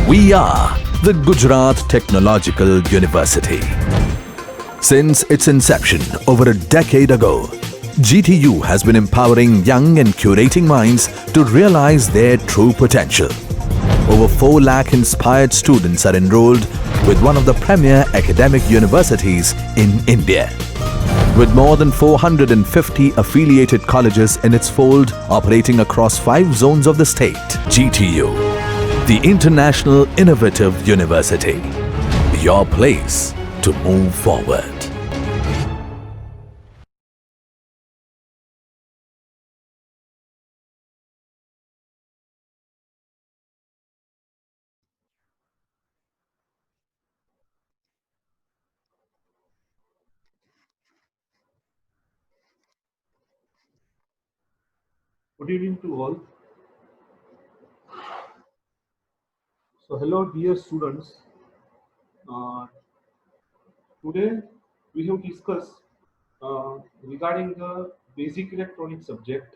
We are the Gujarat Technological University. Since its inception over a decade ago, GTU has been empowering young and curating minds to realize their true potential. Over 4 lakh inspired students are enrolled with one of the premier academic universities in India. With more than 450 affiliated colleges in its fold operating across 5 zones of the state, GTU, the International Innovative University, your place to move forward. Good evening to all. So, hello, dear students. Uh, Today we have discussed regarding the basic electronics subject.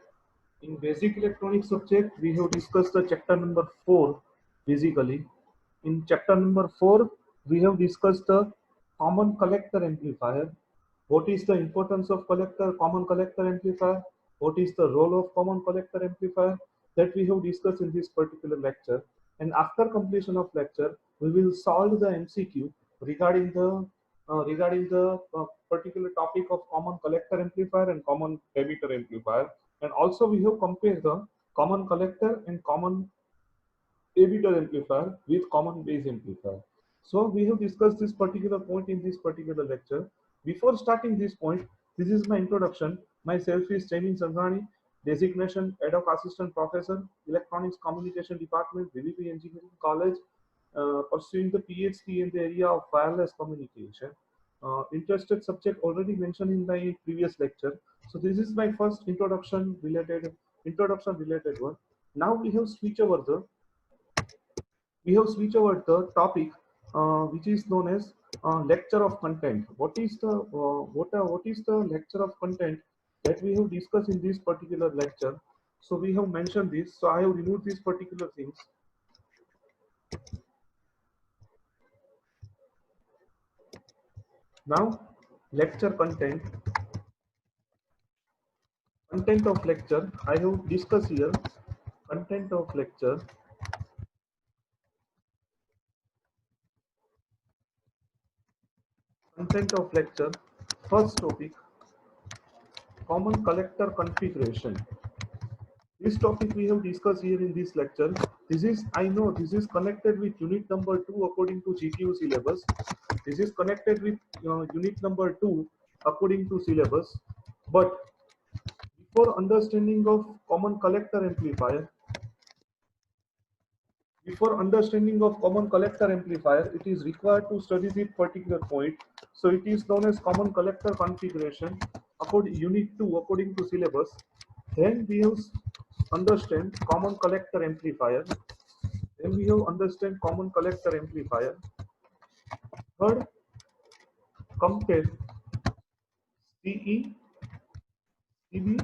In basic electronics subject, we have discussed the chapter number 4 basically. In chapter number 4, we have discussed the common collector amplifier. What is the importance of common collector amplifier? What is the role of common collector amplifier? That we have discussed in this particular lecture. And after completion of lecture, we will solve the MCQ regarding the particular topic of common collector amplifier and common emitter amplifier. And also we have compared the common collector and common emitter amplifier with common base amplifier. So we have discussed this particular point in this particular lecture. Before starting this point, this is my introduction. Myself is Jaimin Sanghani, designation ad hoc assistant professor, electronics communication department, BBP Engineering College, pursuing the PhD in the area of wireless communication. Interested subject already mentioned in my previous lecture. So this is my first introduction related one. Now we have switched over the topic, which is known as lecture of content. What is the lecture of content that we have discussed in this particular lecture? So we have mentioned this. So I have removed these particular things. Now, lecture content. Content of lecture. I have discussed here. Content of lecture. Content of lecture. First topic. Common collector configuration. This topic we have discussed here in this lecture. I know this is connected with unit number 2 according to GTU syllabus. This is connected with unit number 2 according to syllabus. But before understanding of common collector amplifier, it is required to study this particular point. So it is known as common collector configuration according unit 2 according to syllabus. Then we have understand common collector amplifier. Then we have understand common collector amplifier. Third, compare CE, CB,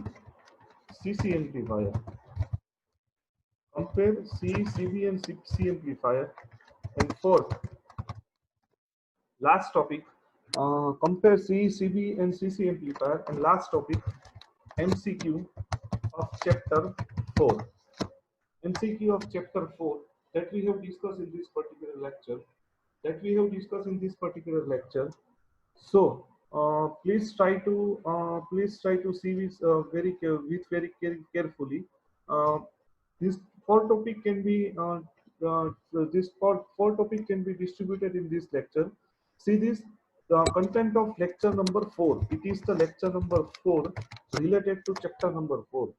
CC amplifier. Compare CE, CB and CC amplifier. And fourth, last topic, compare CE, CB and CC amplifier. And last topic, MCQ of chapter 4. MCQ of chapter 4 that we have discussed in this particular lecture. So please try to see this very carefully. Uh, this four topic can be this four topic can be distributed in this lecture. See this, the content of lecture number 4. It is the lecture number 4 related to chapter number 4.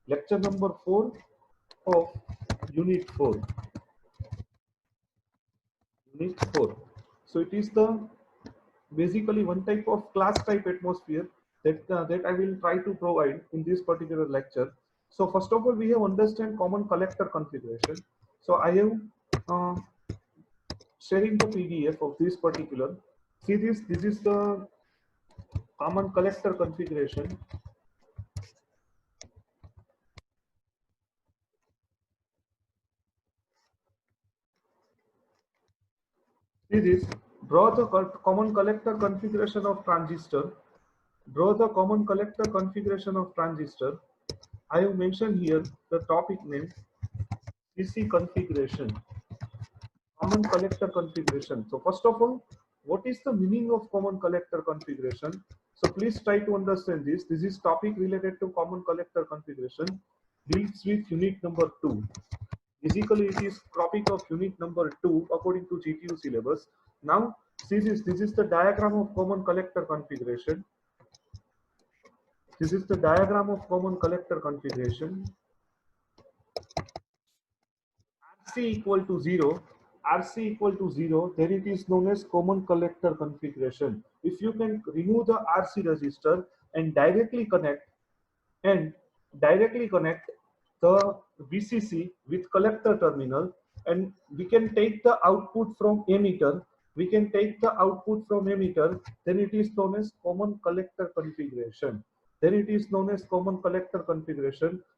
Lecture number 4 of unit 4. Unit 4. So it is the basically one type of class type atmosphere that I will try to provide in this particular lecture. So first of all, we have understand common collector configuration. So I am uh, sharing the PDF of this particular. See this. This is the common collector configuration. See this, draw the common collector configuration of transistor. Draw the common collector configuration of transistor. I have mentioned here the topic name CC configuration, common collector configuration. So first of all, what is the meaning of common collector configuration? So please try to understand this. This is topic related to common collector configuration, deals with unit number 2. Basically, it is topic of unit number 2 according to GTU syllabus. Now, see this. This is the diagram of common collector configuration. This is the diagram of common collector configuration. RC equal to 0, RC equal to 0, then it is known as common collector configuration. If you can remove the RC resistor and and directly connect the VCC with collector terminal, and we can take the output from emitter, then it is known as common collector configuration.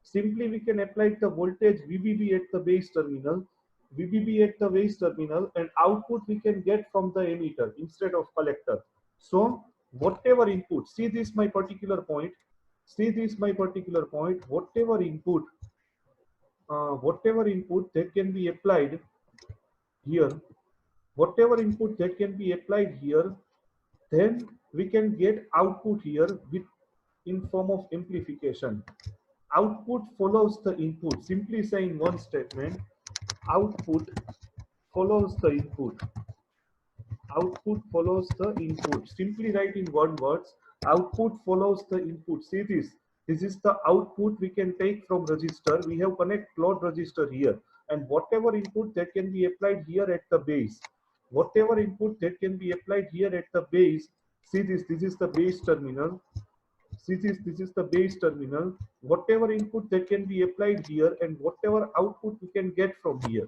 Simply we can apply the voltage VBB at the base terminal, and output we can get from the emitter instead of collector. So whatever input, see this my particular point, whatever input that can be applied here, then we can get output here with in form of amplification. Output follows the input. Simply saying one statement, output follows the input. Output follows the input. Simply write in one words, output follows the input. See this. This is the output we can take from register. We have connect load register here, and whatever input that can be applied here at the base. See this. This is the base terminal. This is the base terminal. Whatever input that can be applied here, and whatever output we can get from here.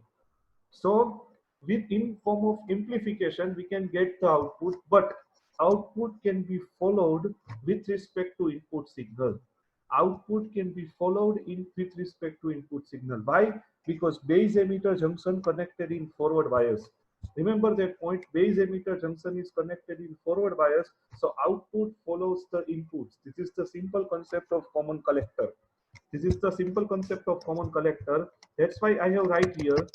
So with in form of amplification, we can get the output, but output can be followed with respect to input signal. Why? Because base emitter junction connected in forward bias. Remember that point, base emitter junction is connected in forward bias, so output follows the inputs. This is the simple concept of common collector. That's why I have write here.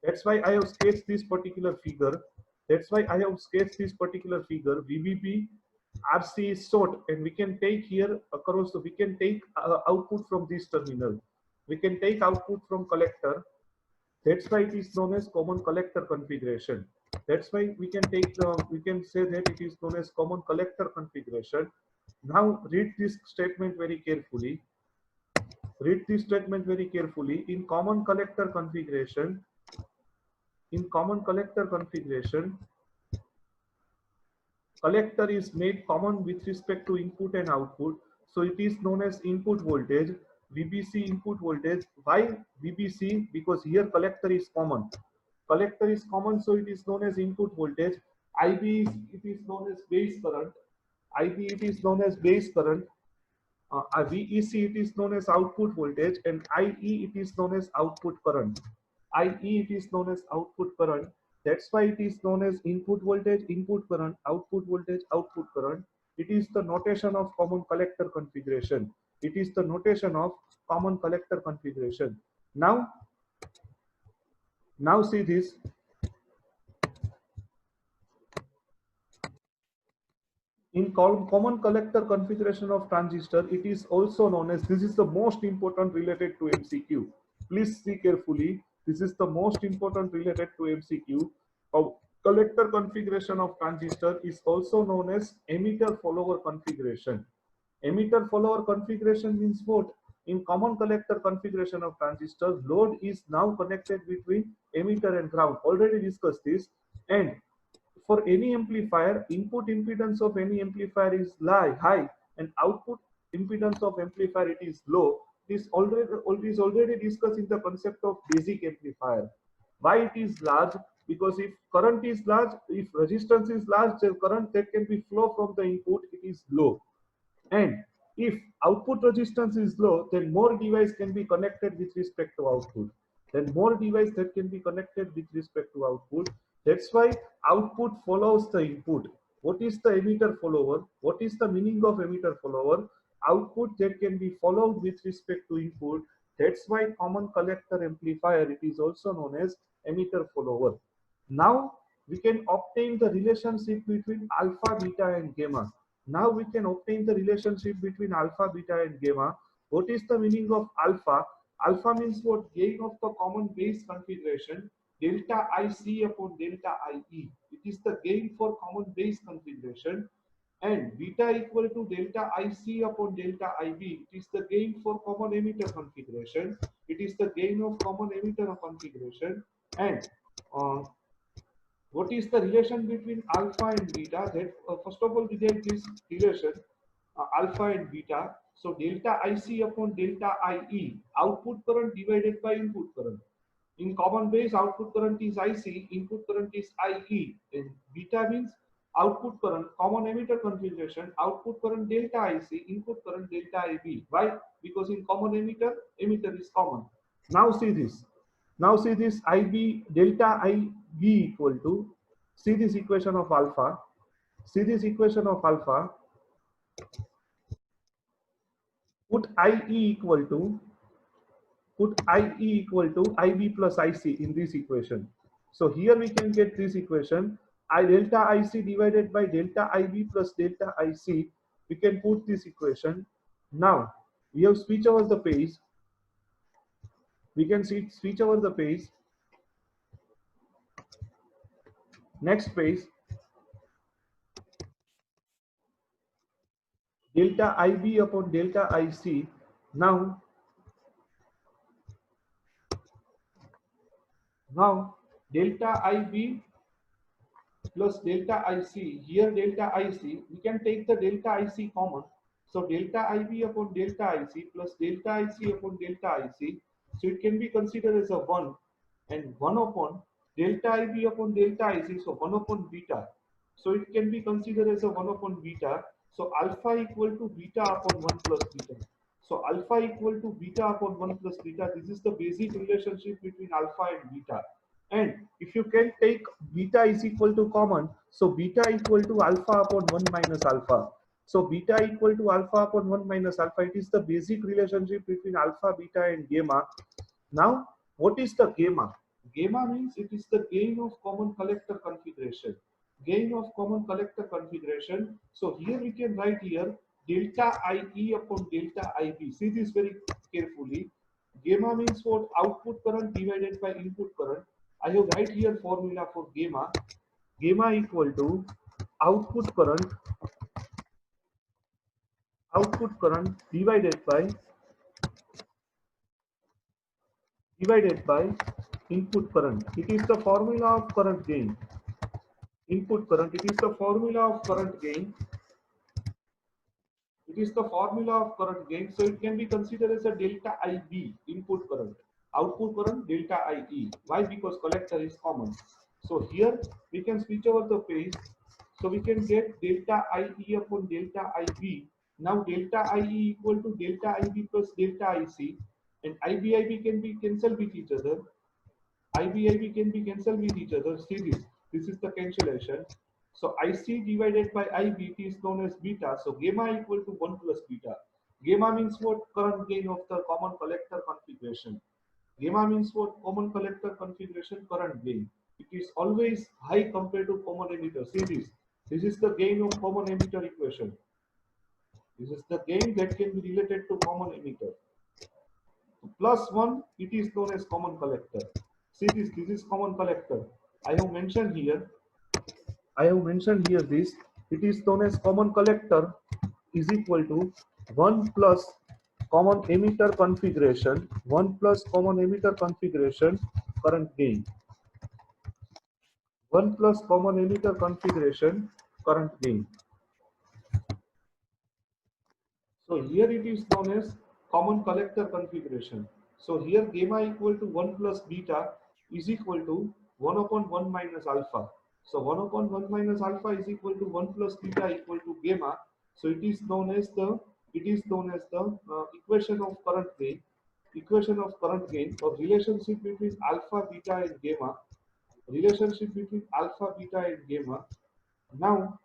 That's why I have sketched this particular figure. VBB RC is short, and we can take here across. We can take output from this terminal. We can take output from collector. That's why it is known as common collector configuration. That's why we can say that it is known as common collector configuration. Now read this statement very carefully. In common collector configuration, collector is made common with respect to input and output. So it is known as input voltage, VBC input voltage. Why VBC? Because here collector is common. So it is known as input voltage. IB it is known as base current. VEC it is known as output voltage, and IE it is known as output current. That's why it is known as input voltage, input current, output voltage, output current. It is the notation of common collector configuration. Now see this. In common collector configuration of transistor, it is also known as, this is the most important related to MCQ. Please see carefully. This is the most important related to MCQ. Collector configuration of transistor is also known as emitter follower configuration. Emitter follower configuration means what? In common collector configuration of transistor, load is now connected between emitter and ground. Already discussed this. And for any amplifier, input impedance of any amplifier is high, and output impedance of amplifier it is low. This is already discussed in the concept of basic amplifier. Why it is large? Because if current is large, if resistance is large, the current that can be flow from the input it is low. And if output resistance is low, then more device can be connected with respect to output. That's why output follows the input. What is the emitter follower? What is the meaning of emitter follower? Output that can be followed with respect to input. That's why common collector amplifier, it is also known as emitter follower. Now we can obtain the relationship between alpha, beta and gamma. Now we can obtain the relationship between alpha, beta and gamma. What is the meaning of alpha? Alpha means what? Gain of the common base configuration delta IC upon delta IE. It is the gain for common base configuration. And beta equal to delta IC upon delta IB. It is the gain for common emitter configuration. It is the gain of common emitter configuration. And what is the relation between alpha and beta? That first of all we get this relation alpha and beta. So delta IC upon delta IE, output current divided by input current. In common base, output current is IC, input current is IE. And beta means output current, common emitter configuration, output current delta IC, input current delta IB. Why? Because in common emitter, emitter is common. Now see this. Now see this IB, delta IB equal to, see this equation of alpha, see this equation of alpha, put IE equal to, put IE equal to IB plus IC in this equation. So here we can get this equation, I delta IC divided by delta IB plus delta IC. We can put this equation. Now we have switch over the page. We can see switch over the page. Next page. Delta IB upon delta IC. Now delta IB plus delta IC. Here delta IC, we can take the delta IC common. So delta IB upon delta IC plus delta IC upon delta IC. So it can be considered as a 1 and 1 upon delta IB upon delta IC. So 1 upon beta. So it can be considered as a 1 upon beta. So alpha equal to beta upon 1 plus beta. So alpha equal to beta upon 1 plus beta. This is the basic relationship between alpha and beta. And if you can take beta is equal to common, so beta equal to alpha upon 1 minus alpha. So beta equal to alpha upon 1 minus alpha. It is the basic relationship between alpha, beta and gamma. Now, what is the gamma? Gamma means it is the gain of common collector configuration. Gain of common collector configuration. So here we can write here delta IE upon delta IB. See this very carefully. Gamma means what? Output current divided by input current. I have write here formula for gamma. Gamma equal to output current divided by input current. It is the formula of current gain. Input current, it is the formula of current gain. It is the formula of current gain. So it can be considered as a delta IB, input current. Output current delta IE. Why? Because collector is common. So here we can switch over the page. So we can get delta IE upon delta IB. Now delta IE equal to delta IB plus delta IC. And IB can be cancelled with each other. IB can be cancelled with each other. See this. This is the cancellation. So IC divided by IB is known as beta. So gamma equal to 1 plus beta. Gamma means what? Current gain of the common collector configuration. Gamma means what? Common collector configuration current gain. It is always high compared to common emitter. See this. This is the gain of common emitter equation. This is the gain that can be related to common emitter. Plus 1, it is known as common collector. See this. This is common collector. I have mentioned here this. It is known as common collector is equal to 1 plus common emitter configuration, 1 plus common emitter configuration current gain. 1 plus common emitter configuration current gain. So here it is known as common collector configuration. So here gamma equal to 1 plus beta is equal to 1 upon 1 minus alpha. So 1 upon 1 minus alpha is equal to 1 plus beta equal to gamma. So it is known as the equation of current gain. Equation of current gain of relationship between alpha, beta and gamma. relationship between alpha, beta, and gamma. Now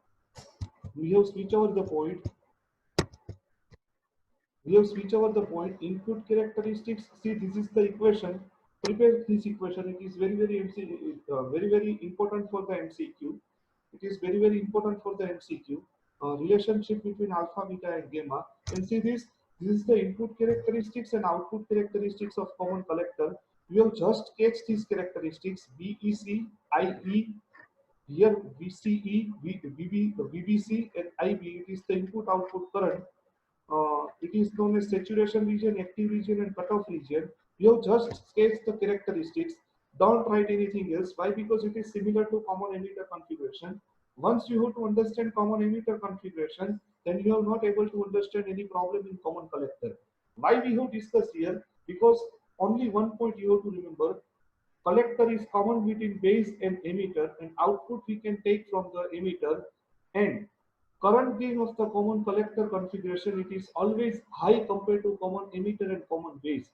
we have switched over the point. Input characteristics. See, this is the equation. Prepare this equation. It is very important for the MCQ. It is very important for the MCQ. Relationship between alpha, beta, and gamma. And see this. This is the input characteristics and output characteristics of common collector. We have just sketched these characteristics: BEC, IE. Here VCE, VBC, and IB. It is the input-output current. It is known as saturation region, active region, and cutoff region. You have just sketched the characteristics. Don't write anything else. Why? Because it is similar to common emitter configuration. Once you have to understand common emitter configuration, then you are not able to understand any problem in common collector. Why we have discussed here? Because only one point you have to remember. Collector is common between base and emitter, and output we can take from the emitter. And current gain of the common collector configuration, it is always high compared to common emitter and common base.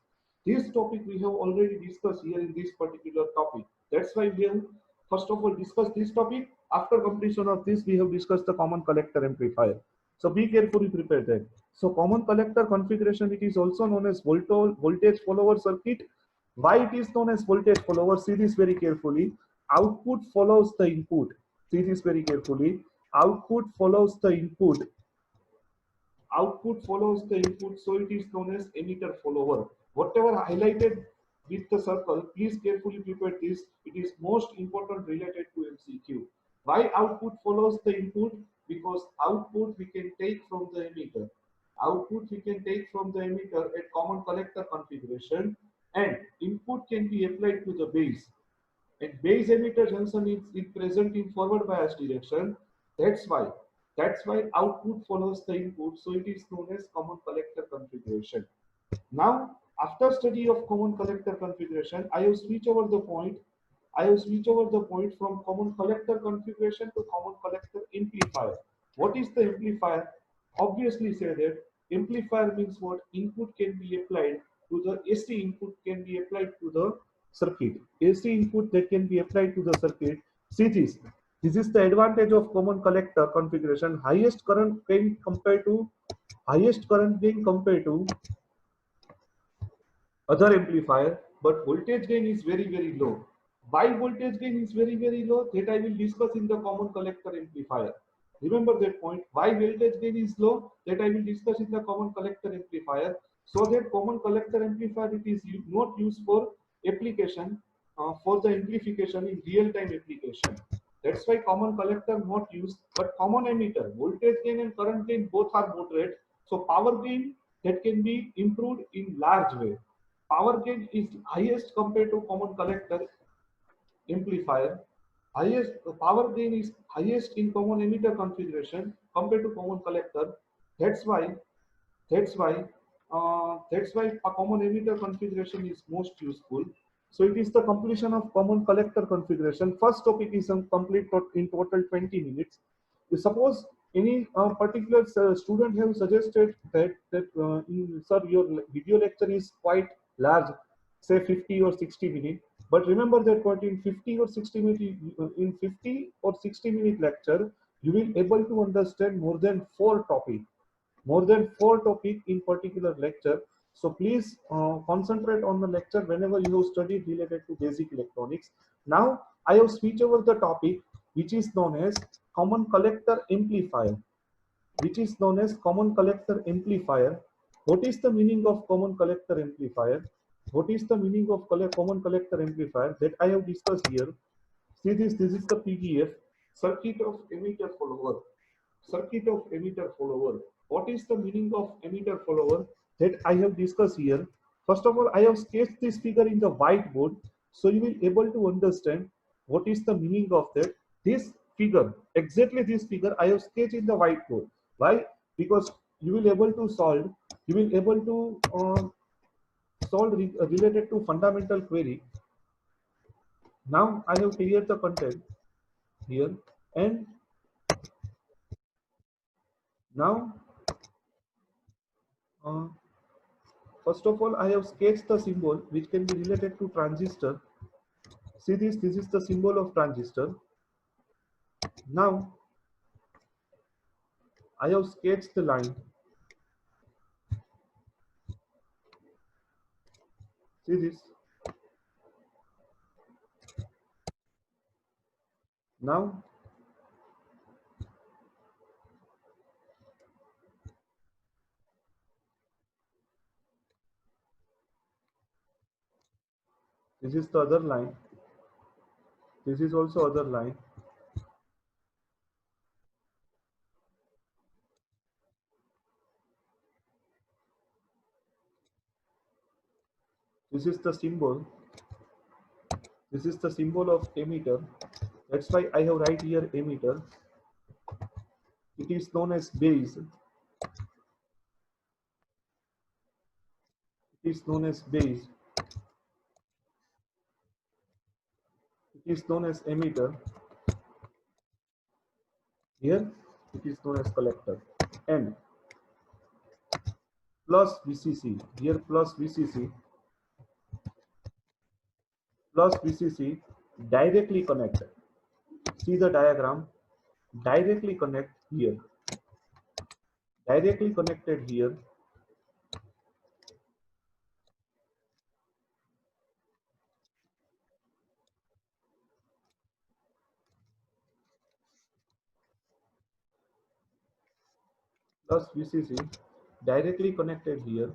This topic we have already discussed here in this particular topic. That's why we have first of all discussed this topic. After completion of this, we have discussed the common collector amplifier. So be carefully prepared that. So common collector configuration, it is also known as voltage follower circuit. Why it is known as voltage follower? See this very carefully. Output follows the input. See this very carefully. Output follows the input. Output follows the input, so it is known as emitter follower. Whatever highlighted with the circle, please carefully prepare this. It is most important related to MCQ. Why output follows the input? Because output we can take from the emitter. Output we can take from the emitter at common collector configuration, and input can be applied to the base. And base emitter junction is present in forward bias direction. That's why. That's why output follows the input. So it is known as common collector configuration. Now, after study of common collector configuration, I have switched over the point. I have switched over the point from common collector configuration to common collector amplifier. What is the amplifier? Obviously say that amplifier means what? Input can be applied to the AC input can be applied to the circuit. AC input that can be applied to the circuit. See this. This is the advantage of common collector configuration. Highest current gain compared to other amplifier, but voltage gain is very low. Why voltage gain is very low? That I will discuss in the common collector amplifier. Remember that point. Why voltage gain is low? That I will discuss in the common collector amplifier. So that common collector amplifier, it is not used for application for the amplification in real-time application. That's why common collector not used, but common emitter, voltage gain and current gain both are moderate. So power gain that can be improved in large way. Power gain is highest compared to common collector amplifier. Highest power gain is highest in common emitter configuration compared to common collector. That's why that's why a common emitter configuration is most useful. So it is the completion of common collector configuration. First topic is complete in total 20 minutes. Suppose any particular student have suggested that sir, your video lecture is quite large, say 50 or 60 minutes. But remember that point, in 50 or 60 minute in 50 or 60-minute lecture, you will able to understand more than four topic in particular lecture. So please concentrate on the lecture whenever you have studied related to basic electronics. Now I have switched over the topic which is known as common collector amplifier. Which is known as common collector amplifier. What is the meaning of common collector amplifier? What is the meaning of common collector amplifier that I have discussed here? See this is the PDF, circuit of emitter follower. Circuit of emitter follower. What is the meaning of emitter follower that I have discussed here? First of all, I have sketched this figure in the whiteboard, so you will able to understand what is the meaning of that. This figure, exactly this figure, I have sketched in the whiteboard. Why? Because you will able to solve. You will able to solve related to fundamental query. Now I have cleared the content here, and now first of all, I have sketched the symbol which can be related to transistor. See this is the symbol of transistor. Now I have sketched the line. See this. Now this is the other line. This is also other line. This is the symbol. This is the symbol of emitter. That's why I have write here emitter. It is known as base. It is known as base. It is known as emitter. Here it is known as collector. And plus VCC. Here plus VCC. Plus VCC directly connect. See the diagram. Directly connect here. Directly connected here. Plus VCC directly connected here.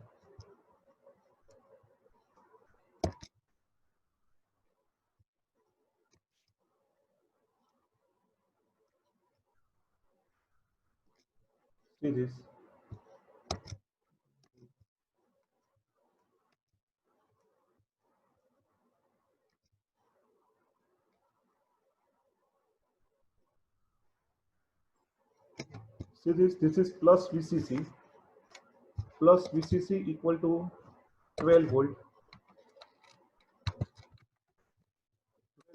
See this. See this is plus VCC. Plus VCC equal to 12 volt.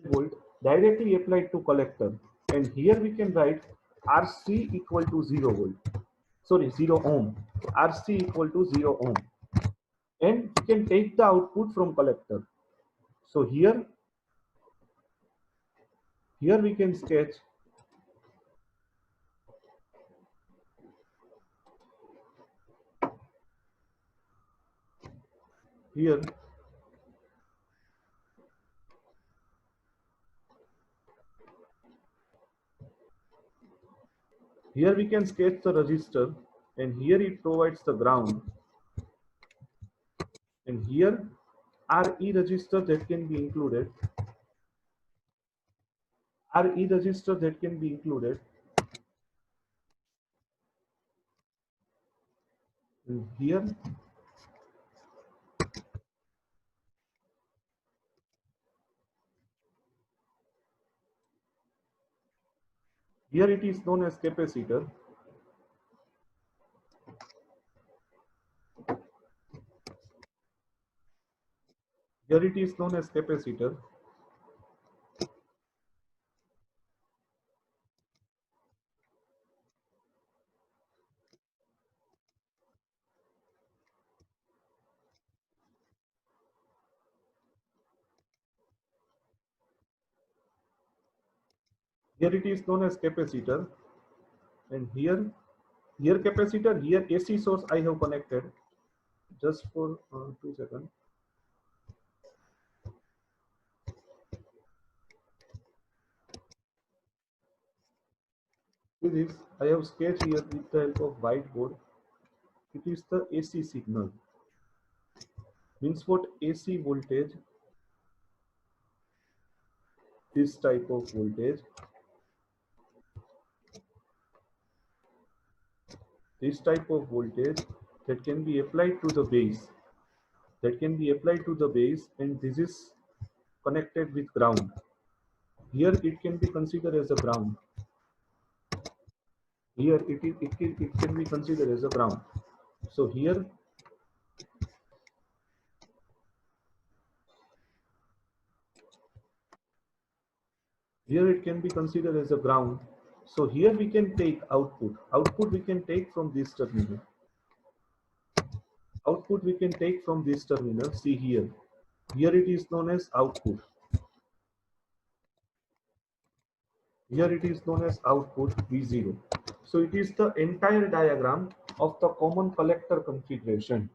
12 volt directly applied to collector. And here we can write RC equal to 0 volt. Sorry, 0 ohm. RC equal to 0 ohm. And we can take the output from collector. So here we can sketch here we can sketch the resistor, and here it provides the ground, and here RE resistor that can be included. RE resistor that can be included. And here it is known as capacitor. Here it is known as capacitor. Here it is known as capacitor, and here capacitor, here AC source I have connected. Just for 2 seconds. See this, I have sketched here with the help of whiteboard. It is the AC signal. Means what? AC voltage. This type of voltage. This type of voltage that can be applied to the base. That can be applied to the base, and this is connected with ground. Here it can be considered as a ground. Here it can be considered as a ground. So here it can be considered as a ground. So here we can take output. Output we can take from this terminal. Output we can take from this terminal. See here. Here it is known as output. Here it is known as output V0. So it is the entire diagram of the common collector configuration.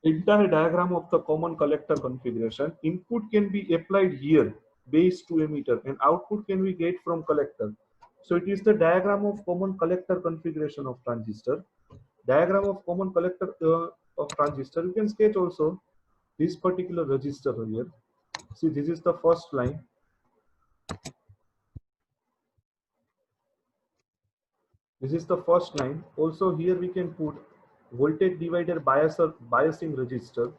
Entire diagram of the common collector configuration. Input can be applied here, base to emitter, and output can be get from collector. So it is the diagram of common collector configuration of transistor. Diagram of common collector of transistor. You can sketch also this particular resistor here. See, this is the first line. This is the first line. Also here we can put voltage divider biasing resistor.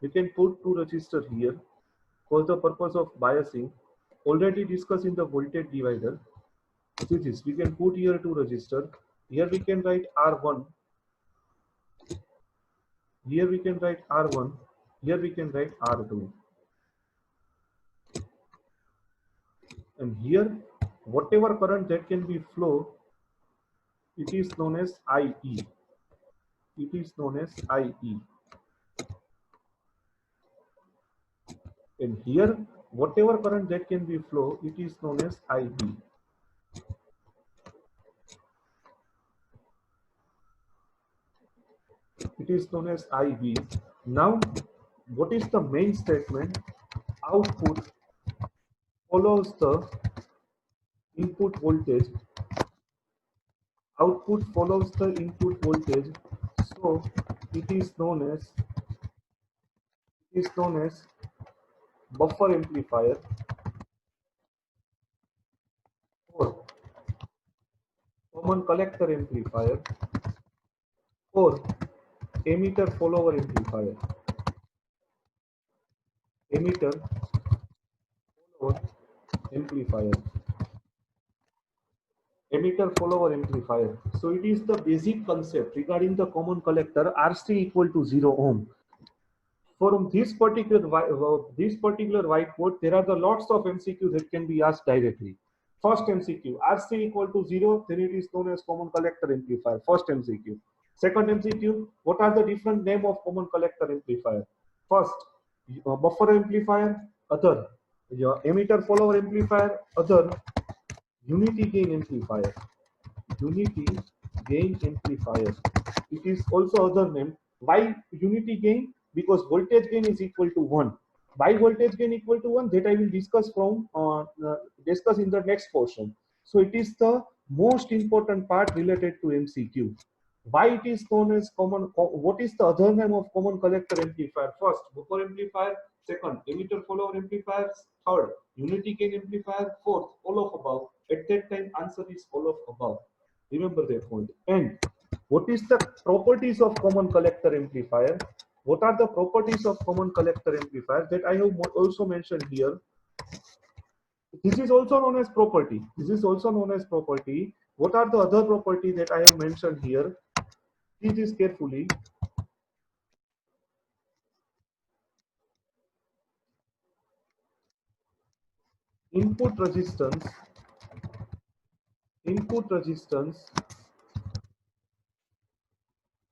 We can put two resistors here for the purpose of biasing. Already discussed in the voltage divider. See this, we can put here two resistors. Here we can write R1. Here we can write R1. Here we can write R2. And here, whatever current that can be flow, it is known as IE. It is known as IE. And here, whatever current that can be flow, it is known as IB. It is known as IB. Now, what is the main statement? Output follows the input voltage. Output follows the input voltage. So it is known as buffer amplifier or common collector amplifier or emitter follower amplifier. Emitter follower amplifier. Emitter follower amplifier. So it is the basic concept regarding the common collector RC equal to 0 ohm. From this particular whiteboard, there are the lots of MCQ that can be asked directly. First MCQ, RC equal to 0, then it is known as common collector amplifier. First MCQ. Second MCQ, what are the different name of common collector amplifier? First, buffer amplifier, other, your emitter follower amplifier, other, unity gain amplifier. Unity gain amplifier. It is also other name. Why unity gain? Because voltage gain is equal to 1. Why voltage gain equal to 1? That I will discuss in the next portion. So it is the most important part related to MCQ. Why it is known as common? What is the other name of common collector amplifier? First, buffer amplifier. Second, emitter follower amplifier. Third, unity gain amplifier. Fourth, all of above. At that time, answer is all of above. Remember that point. And what is the properties of common collector amplifier? What are the properties of common collector amplifier that I have also mentioned here? This is also known as property. This is also known as property. What are the other property that I have mentioned here? See this carefully. Input resistance, input resistance,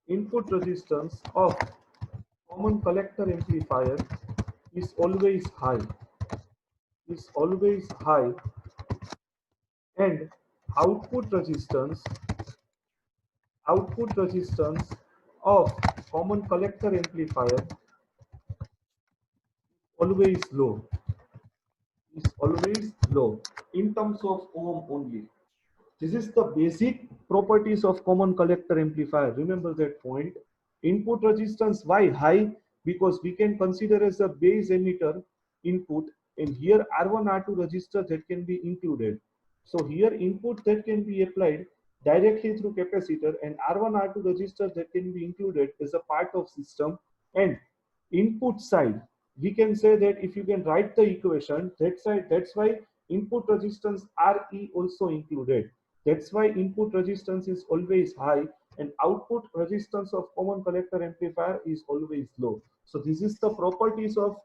input resistance of common collector amplifier is always high. Is always high, and output resistance of common collector amplifier always low. Is always low in terms of ohm only. This is the basic properties of common collector amplifier. Remember that point. Input resistance, why high? Because we can consider as a base emitter input, and here R1 R2 resistors that can be included. So here input that can be applied directly through capacitor, and R1 R2 resistors that can be included as a part of system. And input side, we can say that if you can write the equation, that's why input resistance RE also included. That's why input resistance is always high and output resistance of common collector amplifier is always low. So this is the properties of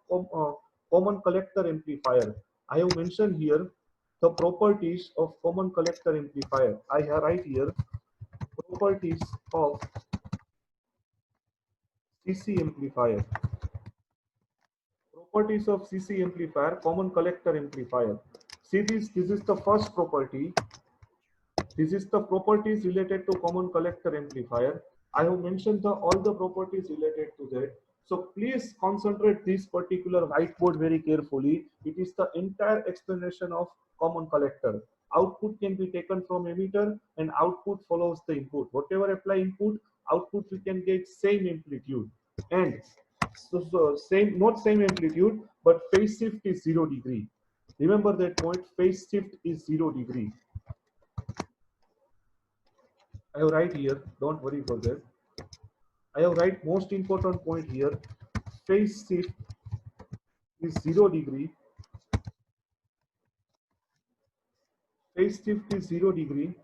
common collector amplifier. I have mentioned here the properties of common collector amplifier. I have right here properties of CC amplifier. Properties of CC amplifier, common collector amplifier. See this is the first property. This is the properties related to common collector amplifier. I have mentioned all the properties related to that. So please concentrate this particular whiteboard very carefully. It is the entire explanation of common collector. Output can be taken from emitter and output follows the input. Whatever apply input, output we can get same amplitude. And so same, not same amplitude, but phase shift is 0 degree. Remember that point, phase shift is 0 degree. I have write here, don't worry for that. I have write most important point here. Phase shift is 0 degree. Phase shift is 0 degree.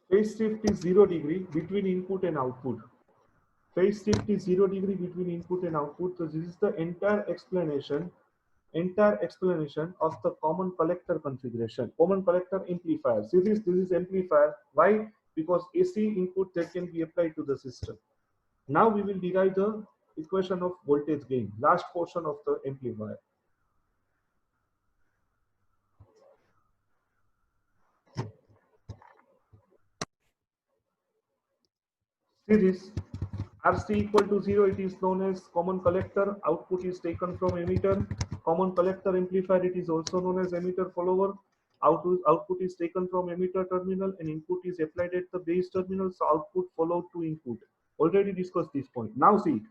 Phase shift is 0 degree between input and output. Phase shift is 0 degree between input and output. So this is the entire explanation of the common collector configuration, common collector amplifier. See this is amplifier. Why? Because AC input that can be applied to the system. Now we will derive the equation of voltage gain, last portion of the amplifier. See this, RC equal to 0, it is known as common collector. Output is taken from emitter. Common collector amplifier, it is also known as emitter follower. Output is taken from emitter terminal and input is applied at the base terminal. So output followed to input. Already discussed this point. Now see,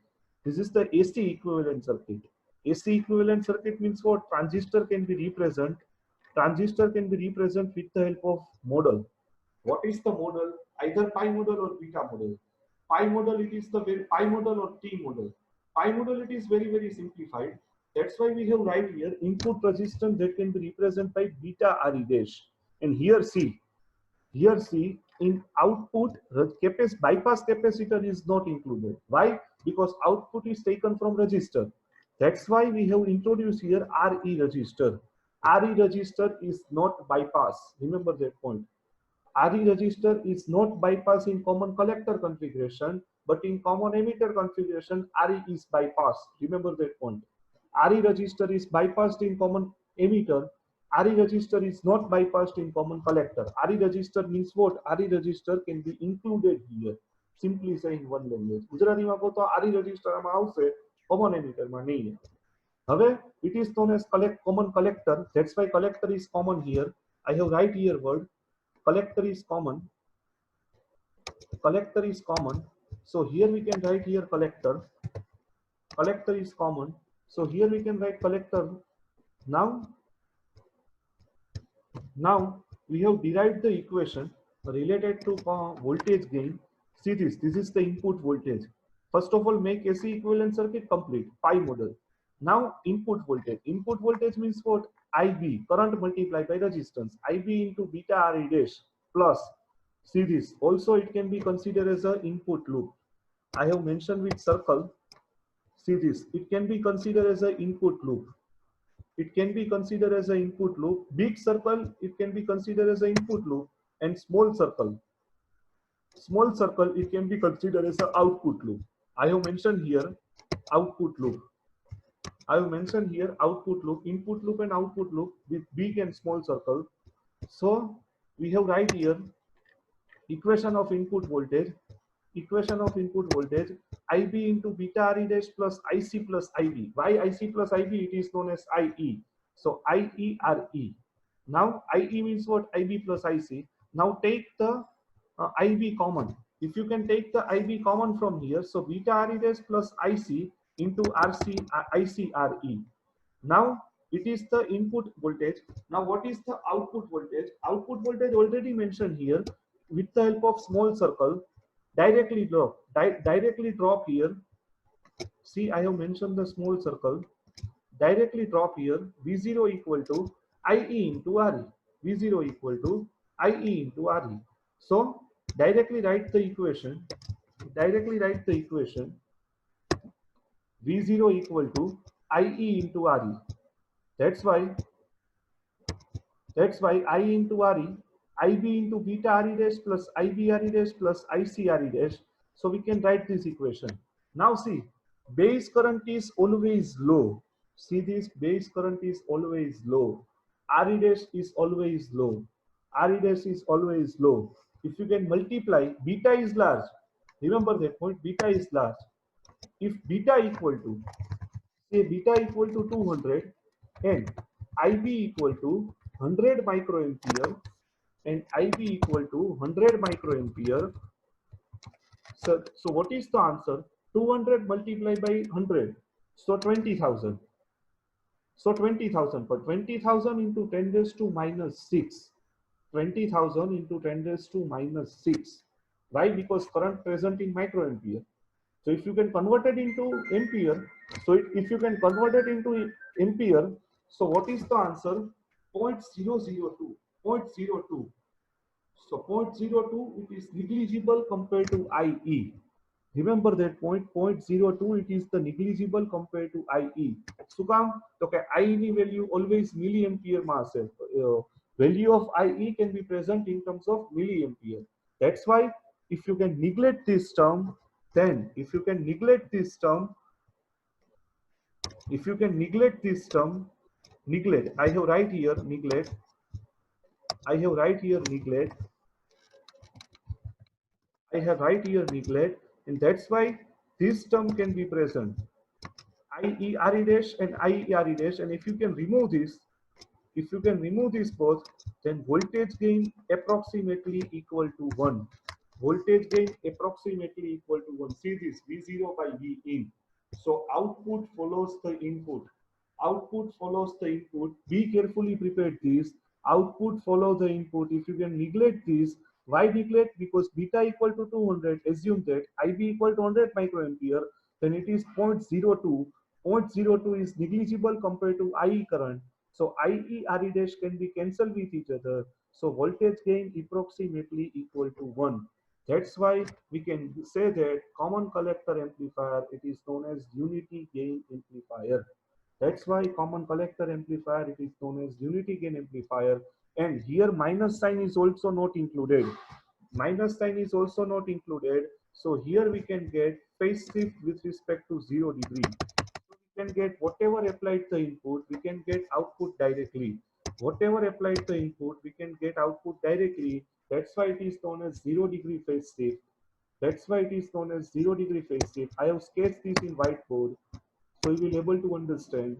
this is the AC equivalent circuit. AC equivalent circuit means what? Transistor can be represented. Transistor can be represented with the help of model. What is the model? Either pi model or beta model. Pi model, it is the pi model or T model. Pi model, it is very simplified. That's why we have right here input resistance that can be represented by beta Re dash. And here see in output bypass capacitor is not included. Why? Because output is taken from resistor. That's why we have introduced here Re resistor. Re resistor is not bypass. Remember that point. RE register is not bypass in common collector configuration, but in common emitter configuration, RE is bypassed. Remember that point. RE register is bypassed in common emitter. RE register is not bypassed in common collector. RE register means what? RE register can be included here. Simply saying one language. ગુજરાતીમાં કહો તો RE register આમાં આવશે, common emitter માં નહીં. હવે it is known as common collector. That's why collector is common here. I have write here word. Collector is common. Collector is common. So here we can write here collector. Collector is common. So here we can write collector. Now we have derived the equation related to voltage gain. See this is the input voltage. First of all, make AC equivalent circuit complete, pi model. Now input voltage. Input voltage means what? IB, current multiplied by resistance. IB into beta Re dash plus. See this. Also it can be considered as an input loop. I have mentioned with circle. See this. It can be considered as an input loop. It can be considered as an input loop. Big circle, it can be considered as an input loop. And small circle, it can be considered as an output loop. I have mentioned here output loop. I have mentioned here output loop, input loop and output loop with big and small circle. So we have right here equation of input voltage. Equation of input voltage, IB into beta Re dash plus IC plus IB. Why IC plus IB? It is known as IE. So IE Re. Now IE means what? IB plus IC. Now take the IB common. If you can take the IB common from here, so beta Re dash plus IC into IC Re. Now it is the input voltage. Now what is the output voltage? Output voltage already mentioned here with the help of small circle. Directly drop here. See, I have mentioned the small circle. Directly drop here. V0 equal to IE into Re. V0 equal to IE into Re. So directly write the equation. V0 equal to IE into Re. That's why I into Re, IB into beta Re dash plus IB Re dash plus IC Re dash. So we can write this equation. Now see, base current is always low. See this, base current is always low. RE dash is always low. RE dash is always low. If you can multiply, beta is large. Remember that point, beta is large. If beta equal to, say beta equal to 200 and IB equal to 100 microampere and IB equal to 100 microampere. So what is the answer? 200 multiplied by 100. So 20,000. So 20,000. But 20,000 into 10 raised to minus 6. 20,000 into 10 raised to minus 6. Why? Because current present in microampere. So if you can convert it into ampere, if you can convert it into ampere, so what is the answer? 0.002. 0.02. So 0.02, it is negligible compared to IE. Remember that point, 0.02, it is the negligible compared to IE. શું કામ? તો કે I ની value always milliampere માં હશે. Value of IE can be present in terms of milliampere. That's why if you can neglect this term, then if you can neglect this term, neglect, I have right here neglect, I have right here neglect, and that's why this term can be present. IE dash and IE dash, and if you can remove this, both, then voltage gain approximately equal to 1. Voltage gain approximately equal to 1. See this, V0 by V in. So output follows the input. Output follows the input. Be carefully prepared this. Output follow the input. If you can neglect this, why neglect? Because beta equal to 200, assume that IB equal to 100 microampere, then it is 0.02. 0.02 is negligible compared to IE current. So IE RE dash can be cancelled with each other. So voltage gain approximately equal to 1. That's why we can say that common collector amplifier, it is known as unity gain amplifier. That's why common collector amplifier, it is known as unity gain amplifier. And here minus sign is also not included. Minus sign is also not included. So here we can get phase shift with respect to 0 degree. We can get whatever applied the input, we can get output directly. Whatever applied the input, we can get output directly. That's why it is known as 0 degree phase shift. That's why it is known as 0 degree phase shift. I have sketched this in whiteboard, so you will be able to understand.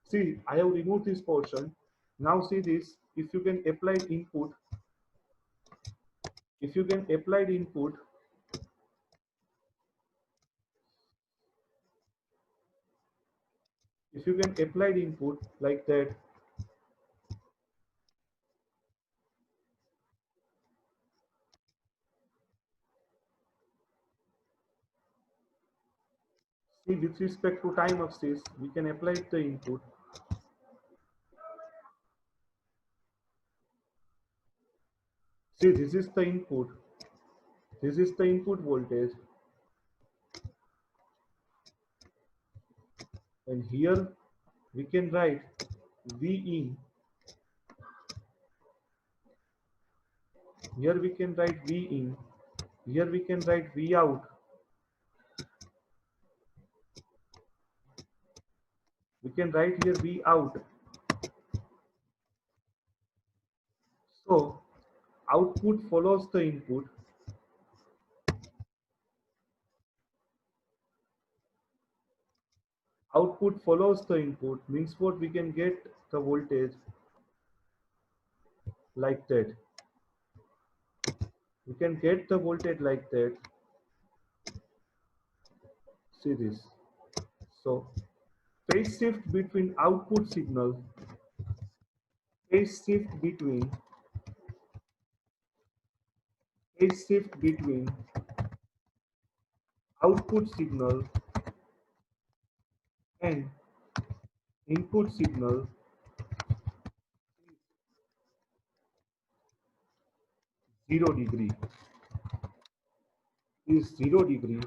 See, I have removed this portion. Now see this, if you can apply input, if you can apply the input, if you can apply the input like that, see with respect to time axis, we can apply the input. See, this is the input. This is the input voltage. And here we can write V in. Here we can write V in. Here we can write V out. We can write here V out. So output follows the input. Output follows the input, means what? We can get the voltage like that. We can get the voltage like that. See this. So phase shift between output signal, phase shift between output signal and input signal is 0 degree. Is 0 degree.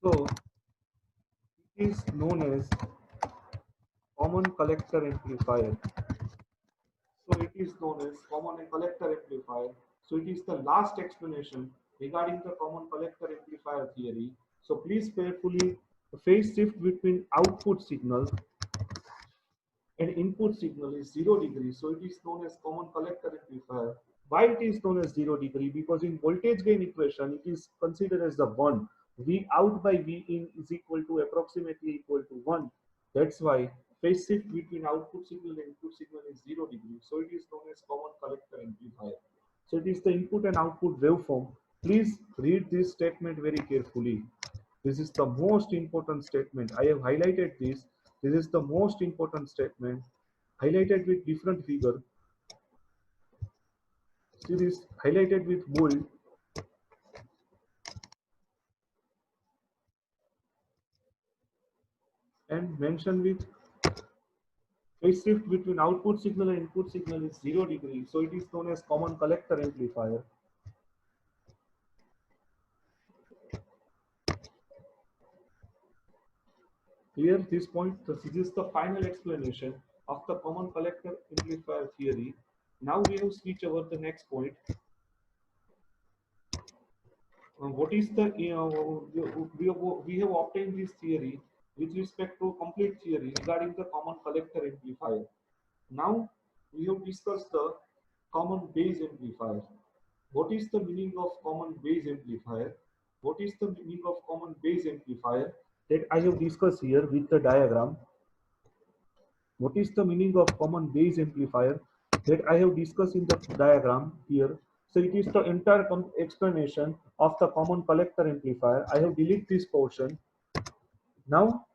So it is known as common collector amplifier. So it is known as common collector amplifier. So it is the last explanation regarding the common collector amplifier theory. So please carefully, phase shift between output signal and input signal is 0 degree, so it is known as common collector amplifier. Why it is known as 0 degree? Because in voltage gain equation, it is considered as the 1. V out by V in is equal to approximately equal to 1. That's why phase shift between output signal and input signal is 0 degree. So it is known as common collector amplifier. So it is the input and output waveform. Please read this statement very carefully. This is the most important statement. I have highlighted this. This is the most important statement, highlighted with different figure. See this highlighted with bold and mentioned with phase shift between output signal and input signal is 0 degree. So it is known as common collector amplifier. Here, this point, this is the final explanation of the common collector amplifier theory. Now we will switch over the next point. What is the we have obtained this theory with respect to complete theory regarding the common collector amplifier. Now we have discussed the common base amplifier. What is the meaning of common base amplifier? What is the meaning of common base amplifier that I have discussed here with the diagram? What is the meaning of common base amplifier that I have discussed in the diagram here? So it is the entire explanation of the common collector amplifier. I have deleted this portion. Now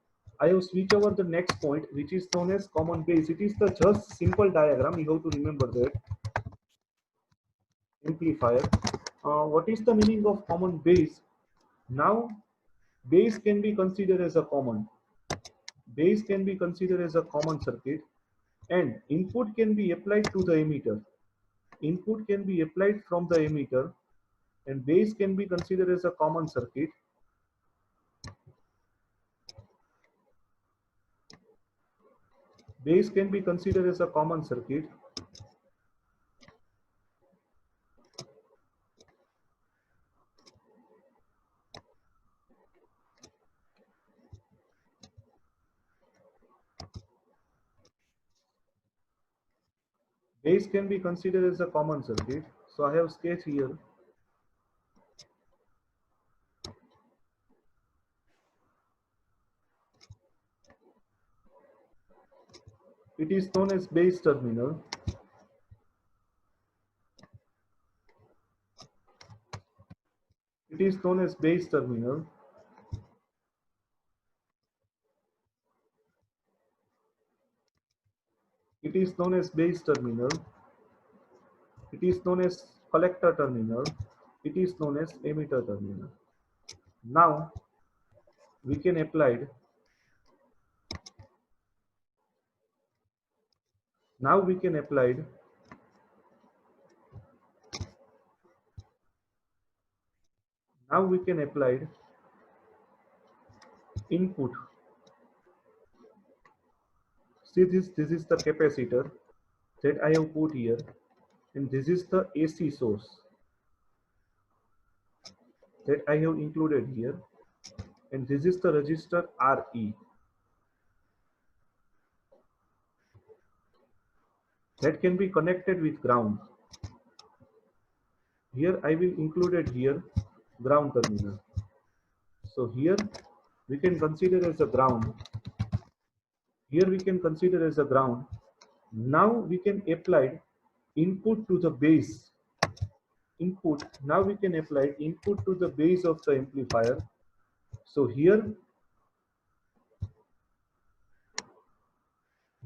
I have switched over the next point, which is known as common base. It is the just simple diagram. You have to remember that amplifier. What is the meaning of common base? Now base can be considered as a common. Base can be considered as a common circuit, and input can be applied to the emitter. Input can be applied from the emitter, and base can be considered as a common circuit. Base can be considered as a common circuit. Base can be considered as a common circuit. So I have sketched here. It is known as base terminal. It is known as base terminal. It is known as base terminal. It is known as collector terminal. It is known as emitter terminal. Now we can apply. Now we can apply. Now we can apply input. See this is the capacitor that I have put here, and this is the AC source that I have included here, and this is the resistor RE that can be connected with ground. Here I will include it here ground terminal. So here we can consider as a ground. Here we can consider as a ground. Now we can apply input to the base. Input. Now we can apply input to the base of the amplifier. So here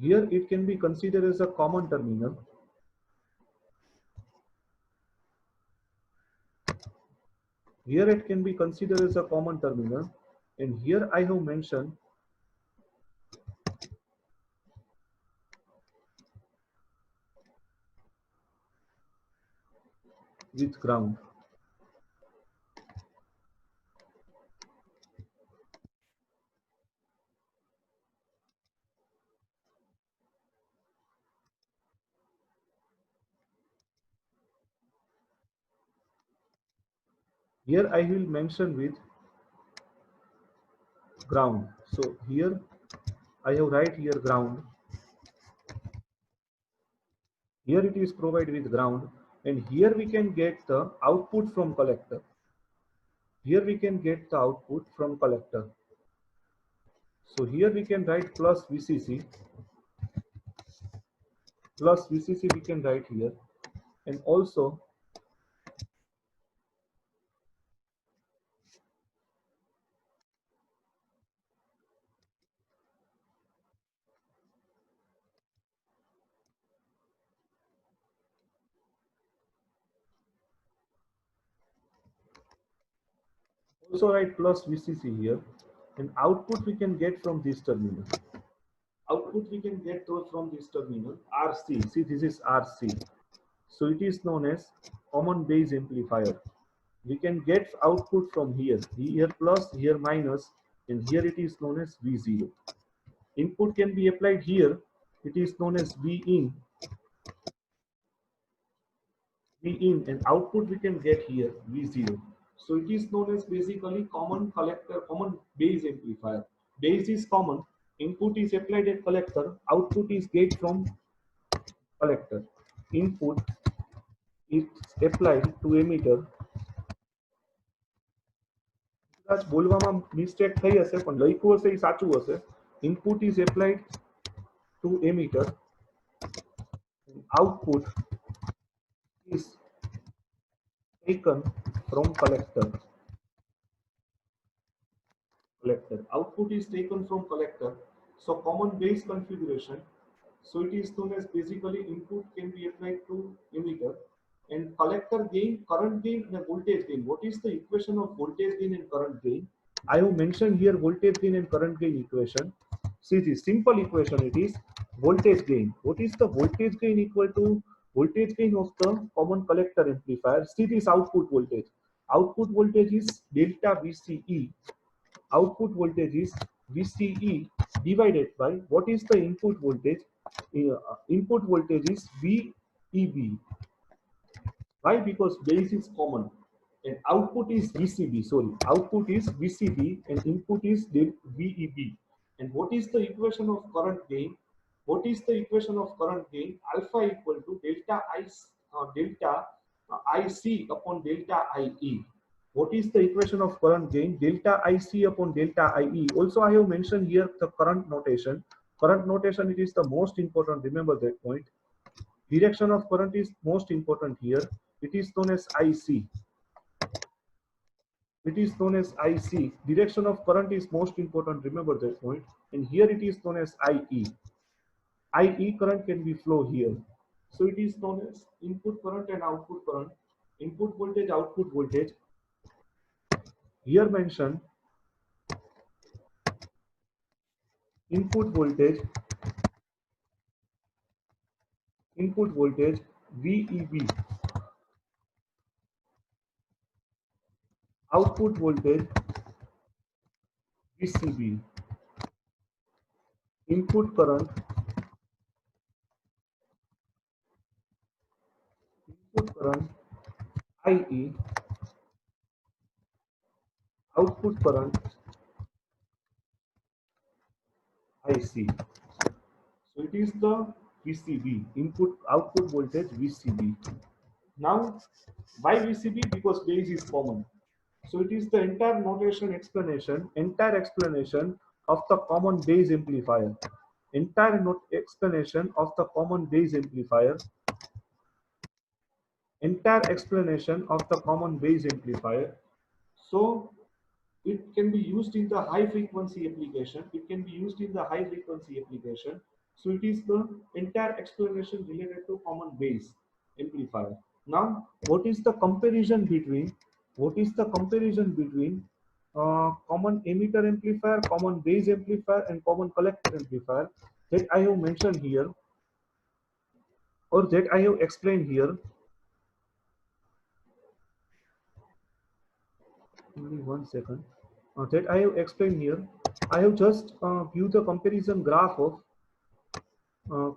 it can be considered as a common terminal. Here it can be considered as a common terminal, and here I have mentioned with ground. Here I will mention with ground. So here I have write here ground. Here it is provided with ground, and here we can get the output from collector. Here we can get the output from collector. So here we can write plus VCC we can write here, and also write plus VCC here, and output we can get from this terminal. Output we can get those from this terminal RC. See, this is RC. So it is known as common base amplifier. We can get output from here. Here plus, here minus, and here it is known as V0. Input can be applied here. It is known as V in, and output we can get here V0. So it is known as basically common collector, common base amplifier. Base is common, input is applied at collector, output is get from collector. Input is applied to emitter. કદાચ બોલવામાં mistake થઈ હશે પણ લખ્યું હશે એ સાચું હશે. Input is applied to emitter, output is taken from collector. Output is taken from collector. So common base configuration. So it is known as basically input can be applied to emitter, and collector gain, current gain, and voltage gain. What is the equation of voltage gain and current gain? I have mentioned here voltage gain and current gain equation. See this simple equation. It is voltage gain. What is the voltage gain equal to? Voltage gain of the common collector amplifier. See this output voltage. Output voltage is delta VCE. Output voltage is VCE divided by what is the input voltage? Input voltage is VEB. Why? Because base is common, and output is VCB. Sorry, output is VCB and input is VEB. And what is the equation of current gain? What is the equation of current gain? Alpha equal to delta IC upon delta IE. What is the equation of current gain? Delta IC upon delta IE. Also, I have mentioned here the current notation. Current notation, it is the most important. Remember that point. Direction of current is most important here. It is known as IC. It is known as IC. Direction of current is most important. Remember that point. And here it is known as IE. IE current can be flow here. So it is known as input current and output current. Input voltage, output voltage. Here mentioned input voltage VEB, output voltage VCB, input current IE, output current IC. So it is the VCB, input output voltage VCB. Now, why VCB? Because base is common. So it is the entire notation explanation of the common base amplifier. Explanation of the common base amplifier. So it can be used in the high frequency application. So it is the entire explanation related to common base amplifier. Now, what is the comparison between common emitter amplifier, common base amplifier, and common collector amplifier that I have mentioned here, or that I have explained here. Only 1 second. That I have explained here. I have just viewed the comparison graph of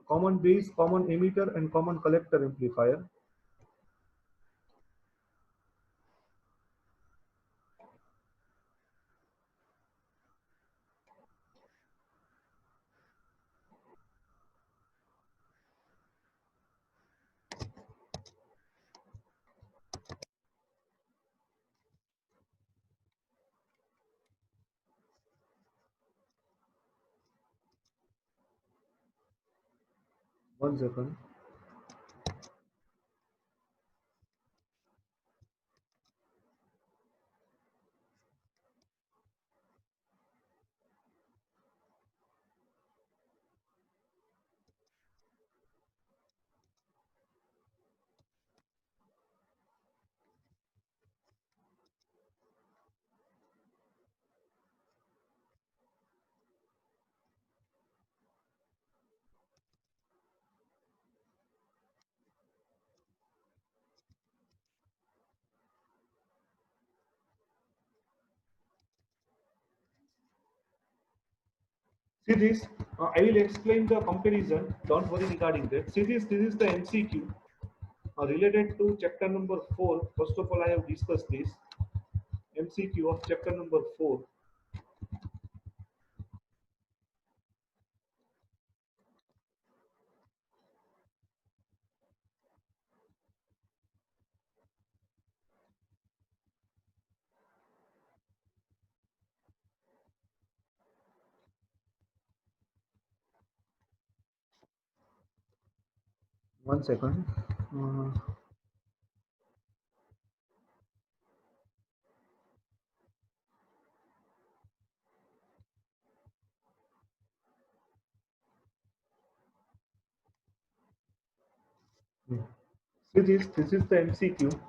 common base, common emitter, and common collector amplifier. One second. See this, I will explain the comparison. Don't worry regarding that. See this is the MCQ related to chapter number 4. First of all, I have discussed this MCQ of chapter number 4. One second. Uh, See this is the MCQ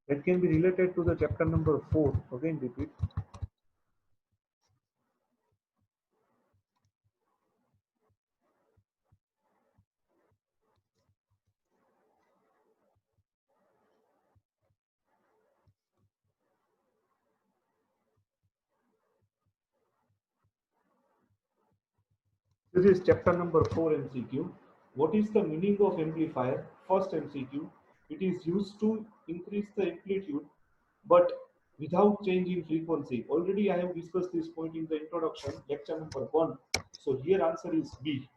that can be related to the chapter number 4. Again, repeat. This is chapter number 4 MCQ. What is the meaning of amplifier? First MCQ. It is used to increase the amplitude but without change in frequency. Already I have discussed this point in the introduction, lecture number 1. So here answer is B.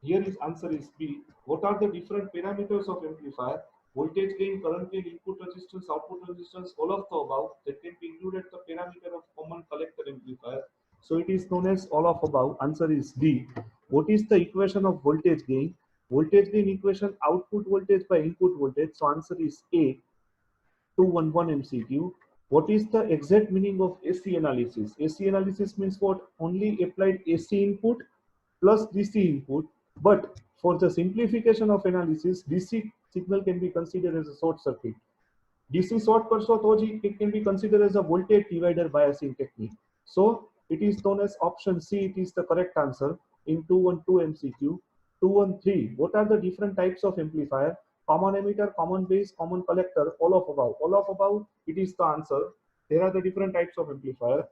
Here is answer is B. What are the different parameters of amplifier? Voltage gain, current gain, input resistance, output resistance, all of the above that can be included the parameter of common collector amplifier. So it is known as all of above. Answer is D. What is the equation of voltage gain? Voltage gain equation output voltage by input voltage. So answer is A. 211 MCQ. What is the exact meaning of AC analysis? AC analysis means what? Only applied AC input plus DC input. But for the simplification of analysis, DC signal can be considered as a short circuit. DC short persology, it can be considered as a voltage divider biasing technique. So it is known as option C. It is the correct answer in 212 MCQ. 213. What are the different types of amplifier? Common emitter, common base, common collector, all of above. All of above, it is the answer. There are the different types of amplifier.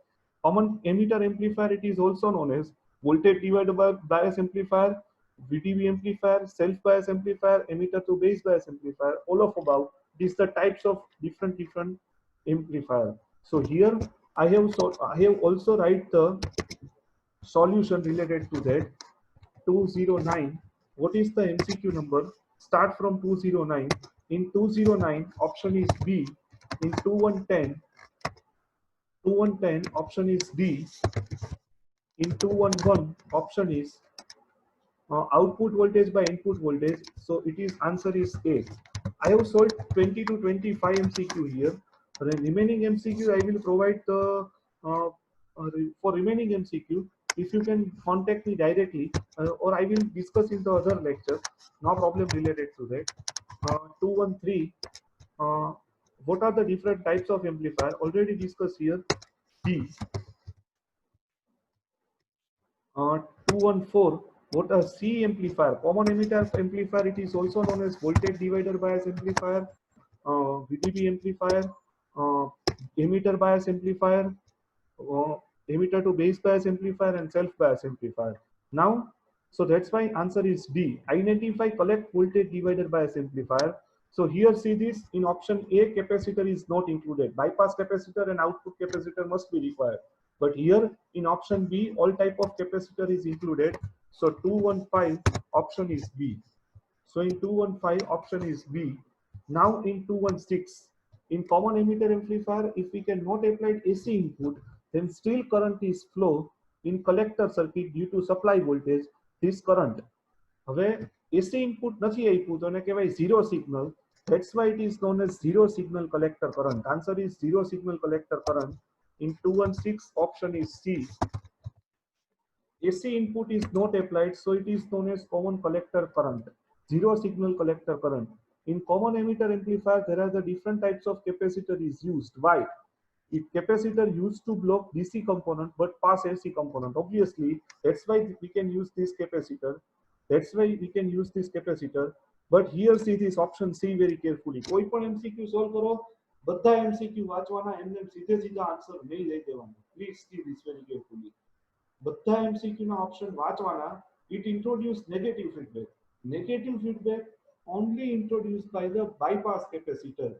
Common emitter amplifier, it is also known as voltage divider bias amplifier, VDB amplifier, self bias amplifier, emitter to base bias amplifier, all of above. These are the types of different amplifier. So here I have also write the solution related to that. 209. What is the MCQ number? Start from 209. In 209, option is B. In 2110 option is D. In 211, option is output voltage by input voltage. So it is answer is A. I have solved 20 to 25 MCQ here. For the remaining MCQ, I will provide the for remaining MCQ. If you can contact me directly, or I will discuss in the other lecture. No problem related to that. 213. Uh, what are the different types of amplifier? Already discussed here. D. 214. What a C amplifier, common emitter amplifier, it is also known as voltage divider bias amplifier, VDB amplifier, uh, emitter bias amplifier, uh, emitter to base bias amplifier, and self bias amplifier. Now, so that's why answer is D. Identify collect voltage divider bias amplifier. So here see this in option A, capacitor is not included. Bypass capacitor and output capacitor must be required. But here in option B, all type of capacitor is included. So 215 option is B. So in 215 option is B. Now in 216, in common emitter amplifier, if we cannot apply AC input, then still current is flow in collector circuit due to supply voltage. This current. હવે AC input નથી આપ્યું તો એને કહેવાય zero signal. That's why it is known as zero signal collector current. Answer is zero signal collector current. In 216 option is C. AC input is not applied, so it is known as common collector current, zero signal collector current. In common emitter amplifier, there are the different types of capacitor is used. Why? If capacitor used to block DC component but pass AC component, obviously that's why we can use this capacitor. That's why we can use this capacitor. But here see this option C very carefully. કોઈ પણ MCQ solve કરો, બધા MCQ વાંચવાના, એમને સીધે સીધા answer નહીં લઈ દેવાના. Please see this very carefully. બધા MCQ ના option વાંચવાના. It introduced negative feedback. Negative feedback only introduced by the bypass capacitor.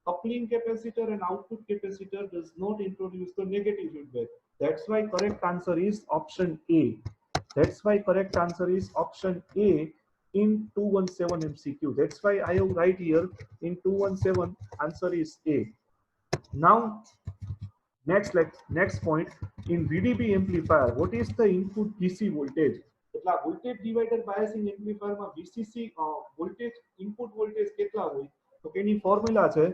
Coupling capacitor and output capacitor does not introduce the negative feedback. That's why correct answer is option A. That's why correct answer is option A in 217 MCQ. That's why I have right here in 217 answer is A. Now next point, in VDB amplifier, what is the input DC voltage? એટલા voltage divider biasing amplifier માં VCC voltage input voltage કેટલા હોય? તો એની formula છે,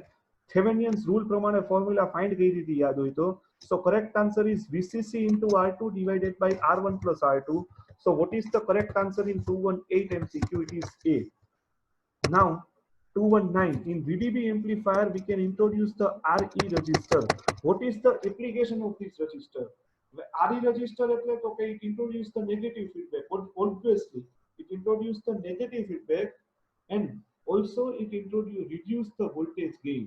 થેવેનિયન્સ rule પ્રમાણે formula find કરી દીધી યાદ હોય તો. So correct answer is VCC into R2 divided by R1 plus R2. So what is the correct answer in 218 MCQ? It is A. Now 219, in VDB amplifier we can introduce the RE register. What is the application of this register? RE register એટલે તો કે it introduce the negative feedback. Obviously it introduce the negative feedback, and also it reduce the voltage gain.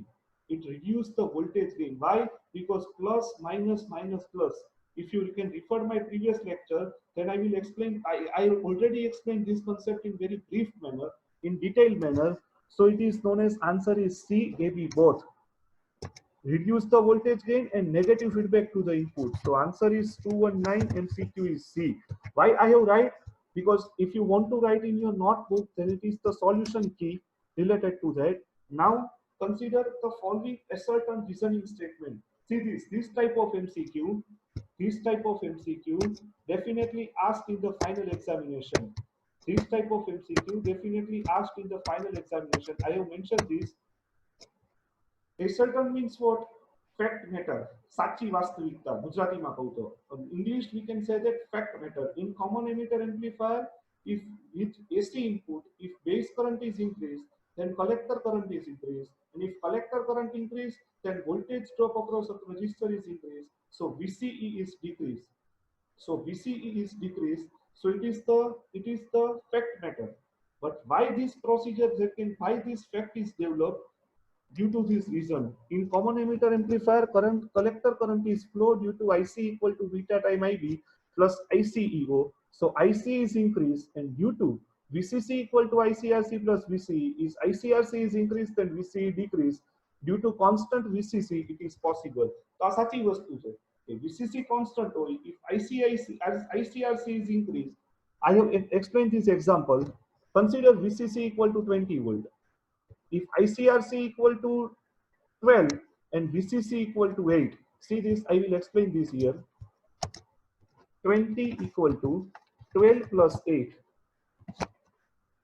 It reduce the voltage gain. Why? Because plus minus minus plus. If you can refer my previous lecture, then I will explain. I already explained this concept in very brief manner, in detailed manner. So it is known as answer is C, AB both. Reduce the voltage gain and negative feedback to the input. So answer is 219 MCQ is C. Why I have write? Because if you want to write in your notebook, then it is the solution key related to that. Now consider the following assert and reasoning statement. See this type of MCQ, this type of MCQ definitely asked in the final examination. This type of MCQ definitely asked in the final examination. I have mentioned this. Assertion means what? Fact matter. સાચી વાસ્તવિકતા. ગુજરાતીમાં કહું તો English we can say that fact matter. In common emitter amplifier, if with AC input, if base current is increased, then collector current is increased, and if collector current increase, then voltage drop across a resistor is increased. So VCE is decreased. So VCE is decreased. So it is the fact matter. But why this procedure, why this fact is developed? Due to this reason, in common emitter amplifier, collector current is flow due to IC equal to beta time IB plus ICEO. So IC is increased, and due to VCC equal to ICRC plus VCE, is ICRC is increased and VCE decreased. Due to constant VCC, it is possible. તો આ સાચી વસ્તુ છે કે VCC constant હોય, if ICRC is increased. I have explained this example. Consider VCC equal to 20 volt. If ICRC equal to 12 and VCC equal to 8, see this, I will explain this here. 20 equal to 12 plus 8.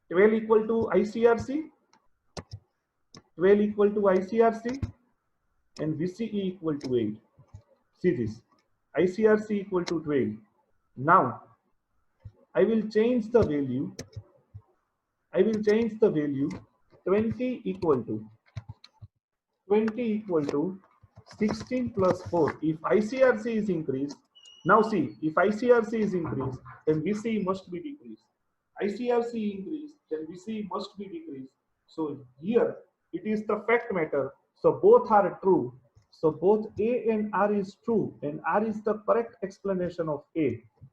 12 equal to ICRC, 12 equal to ICRC, and VCE equal to 8. See this, ICRC equal to 12. Now, I will change the value. 20 equal to 16 plus 4. If ICRC is increased, now see, if ICRC is increased, then VCE must be decreased. ICRC increased, then VCE must be decreased. So here it is the fact matter. So both are true. So both A and R is true, and R is the correct explanation of A,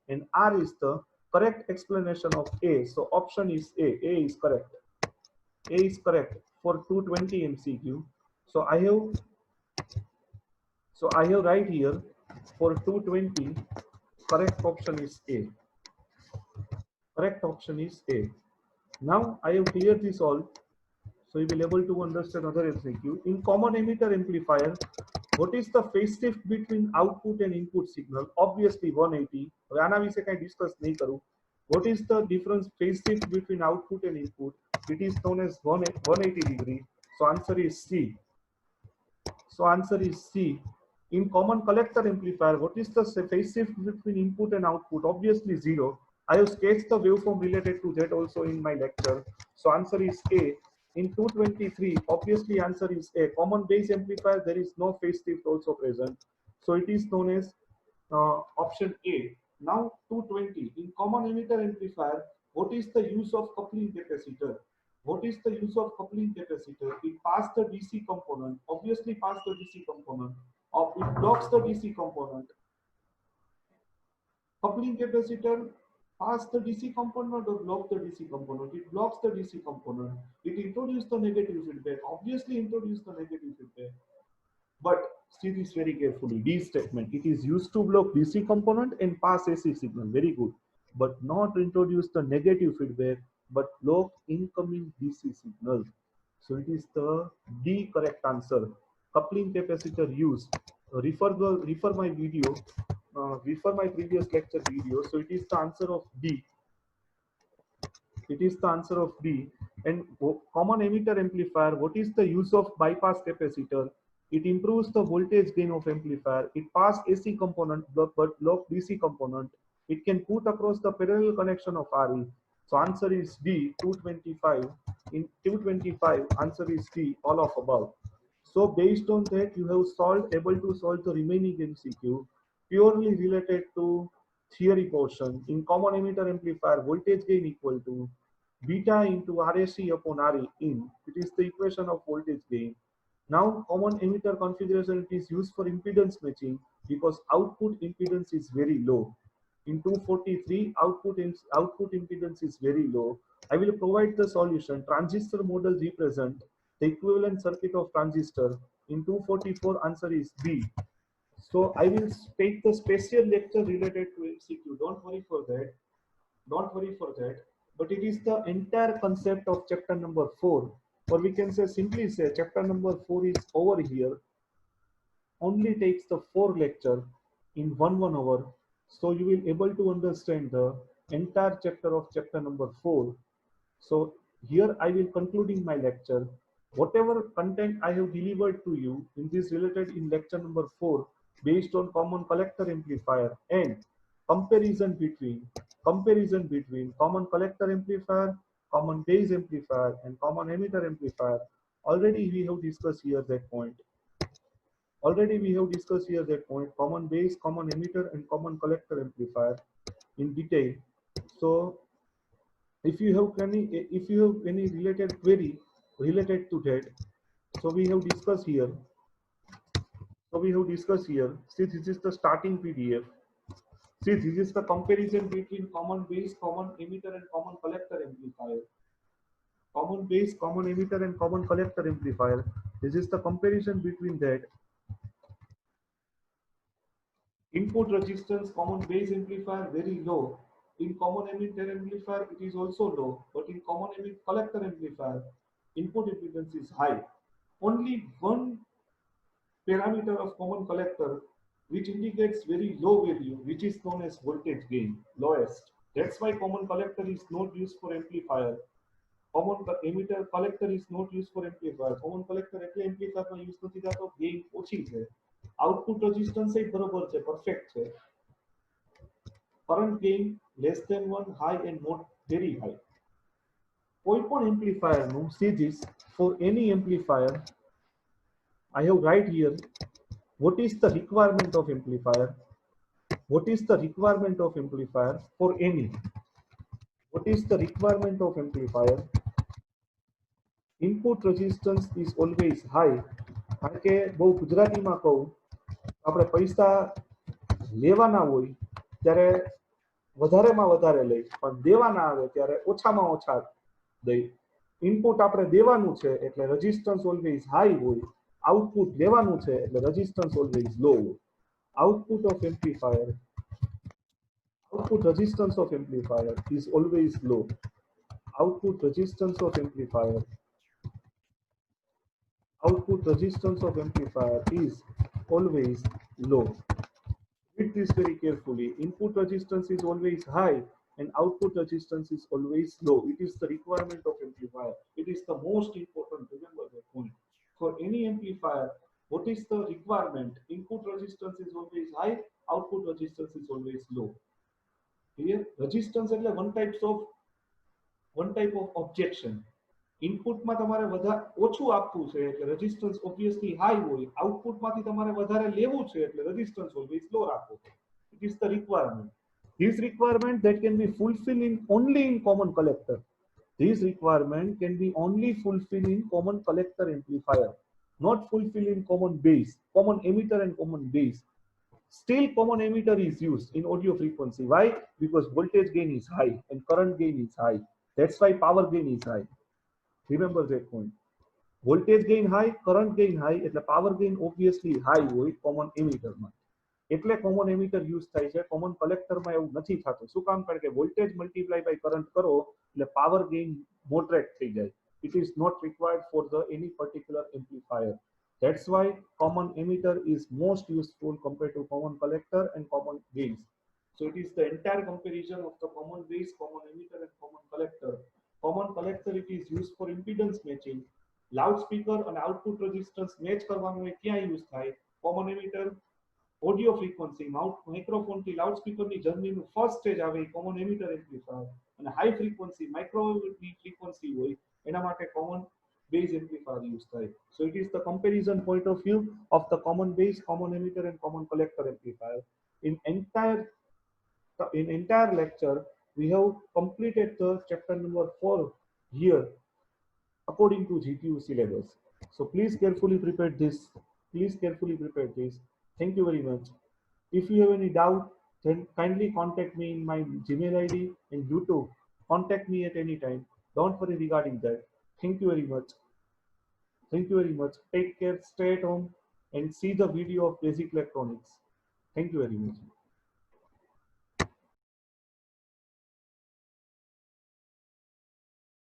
and R is the correct explanation of A. So option is A. A is correct. A is correct for 220 MCQ. So I have right here for 220, correct option is A. Correct option is A. Now I have cleared this all, so you will be able to understand other MCQ. In common emitter amplifier, what is the phase shift between output and input signal? Obviously 180. હવે આના વિશે કઈ discuss નહીં કરું. What is the difference phase shift between output and input? It is known as 180 degree. So answer is C. So answer is C. In common collector amplifier, what is the phase shift between input and output? Obviously zero. I have sketched the waveform related to that also in my lecture. So answer is A. In 223, obviously answer is A. Common base amplifier, there is no phase shift also present. So it is known as option A. Now 220. In common emitter amplifier, what is the use of coupling capacitor? What is the use of coupling capacitor? It passes the DC component, obviously pass the DC component, or it blocks the DC component. Coupling capacitor pass the DC component or block the DC component? It blocks the DC component. It introduces the negative feedback, obviously introduce the negative feedback. But see this very carefully, D statement, it is used to block DC component and pass AC signal, very good, but not introduce the negative feedback, but block incoming DC signal. So it is the D correct answer. Coupling capacitor used. Refer my video, refer my previous lecture video. So it is the answer of D. It is the answer of D. And common emitter amplifier, what is the use of bypass capacitor? It improves the voltage gain of amplifier. It pass AC component but block DC component. It can put across the parallel connection of RE. So answer is D, 225. In 225, answer is D, all of above. So based on that, you have able to solve the remaining MCQ purely related to theory portion. In common emitter amplifier, voltage gain equal to beta into RAC upon RE in. It is the equation of voltage gain. Now common emitter configuration, it is used for impedance matching because output impedance is very low. In 243, output impedance is very low. I will provide the solution. Transistor model represent the equivalent circuit of transistor. In 244, answer is B. So I will take the special lecture related to MCQ. Don't worry for that. Don't worry for that. But it is the entire concept of chapter number 4. Or we can say simply say chapter number 4 is over here. Only takes the 4 lecture in 1 hour. So you will able to understand the entire chapter of chapter number 4. So here I will concluding my lecture. Whatever content I have delivered to you in this related in lecture number 4 based on common collector amplifier and comparison between common collector amplifier, common base amplifier and common emitter amplifier. Already we have discussed here that point. Common base, common emitter and common collector amplifier in detail. So if you have any related query related to that, so we have discussed here. See, this is the starting PDF. See, this is the comparison between common base, common emitter and common collector amplifier. Common base, common emitter and common collector amplifier. This is the comparison between that. Input resistance, common base amplifier very low. In common emitter amplifier, it is also low. But in common collector amplifier, input impedance is high. Only one parameter of common collector which indicates very low value, which is known as voltage gain, lowest. That's why common collector is not used for amplifier. Common emitter collector is not used for amplifier. Common collector એટલે amplifier માં use નથી થતો, gain ઓછી છે. Output resistance એ બરોબર છે, perfect છે. Current gain less than 1, high and not very high. કોઈપણ amplifier નું series for any amplifier, I have write here what is the requirement of amplifier. What is the requirement of amplifier for any? What is the requirement of amplifier? Input resistance is always high. કારણ કે બહુ ગુજરાતીમાં કહું, આપણે પૈસા લેવાના હોય ત્યારે વધારેમાં વધારે લઈ, પણ દેવાના આવે ત્યારે ઓછામાં ઓછા દઈ. ઇનપુટ આપણે દેવાનું છે એટલે રેઝિસ્ટન્સ ઓલવેઝ હાઈ હોય, આઉટપુટ લેવાનું છે એટલે રેઝિસ્ટન્સ ઓલવેઝ લો હોય. Output resistance of amplifier is always low. Output resistance of amplifier is always low. Read this very carefully. Input resistance is always high, and output resistance is always low. It is the requirement of amplifier. It is the most important. Remember that point. For any amplifier, what is the requirement? Input resistance is always high, output resistance is always low. Clear? Resistance એટલે one type of objection. ઇનપુટમાં તમારે ઓછું આપવું છે એટલે resistance obviously high હોય, આઉટપુટમાંથી તમારે વધારે લેવું છે એટલે રેઝિસ્ટન્સ ઓલવેઝ લો રાખવો. It is the requirement. This requirement that can be fulfilled in only in common collector. This requirement can be only fulfilled in common collector amplifier, not fulfilled in common base, common emitter and common base. Still common emitter is used in audio frequency. Why? Because voltage gain is high and current gain is high. That's why power gain is high. Remember that point. Voltage gain high, current gain high, એટલે power gain obviously high હોય common emitter માં. એટલે common emitter use થાય છે. common collector માં એવું નથી થતું. શું કામ? કારણ કે voltage multiply by current કરો એટલે power gain moderate થઈ જાય. It is not required for the any particular amplifier. That's why common emitter is most useful compared to common collector and common base. So it is the entire comparison of the common base, common emitter and common collector. Common collector it is used for impedance matching. Loudspeaker and output resistance match કરવાનું હોય ક્યાં use થાય? Common emitter audio frequency microphone થી loudspeaker ની journey નું first stage આવે common emitter amplifier, અને high frequency microwave frequency હોય એના માટે common base amplifier use થાય. So it is the comparison point of view of the common base, common emitter and common collector amplifier. In entire lecture we have completed the chapter number 4 here according to GTU syllabus. So please carefully prepare this. Thank you very much. If you have any doubt, then kindly contact me in my Gmail ID and YouTube. Contact me at any time. Don't worry regarding that. Thank you very much. Take care, stay at home and see the video of basic electronics. Thank you very much.